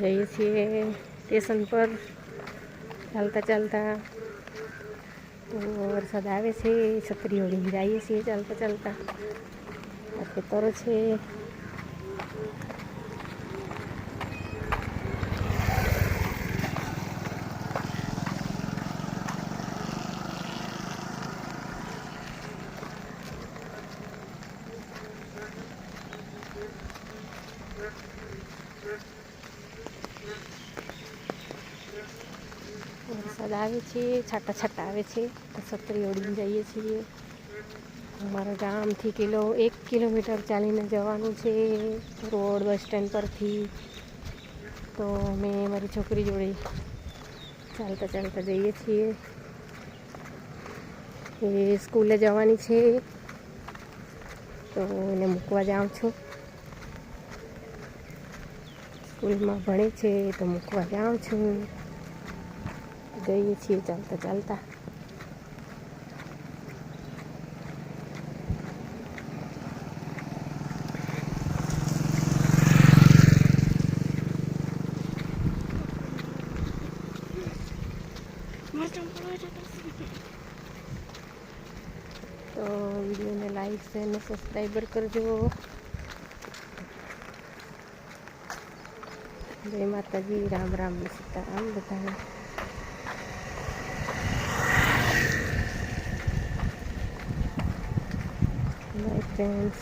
જઈએ છીએ સ્ટેશન પર ચાલતા ચાલતા. તો વરસાદ આવે છે, છત્રી ઓઢીને જઈએ છીએ ચાલતા ચાલતા. આ ખેતરો છે. વરસાદ આવે છે, છાંટા છાંટા આવે છે, તો છત્રી ઓઢીને જઈએ છીએ. અમારા ગામથી 1 કિલોમીટર ચાલીને જવાનું છે રોડ બસ સ્ટેન્ડ પરથી. તો અમે મારી છોકરી જોડે ચાલતા ચાલતા જઈએ છીએ. એ સ્કૂલે જવાની છે, તો એને મૂકવા જાઉં છું. સ્કૂલમાં ભણે છે તો મૂકવા જાઉં છું. જઈએ છીએ ચાલતા ચાલતા. તો વિડીયોને લાઈક શેર ને સબસ્ક્રાઈબર કરજો. જય માતાજી, રામ રામ, સીતારામ બધાને. My friends.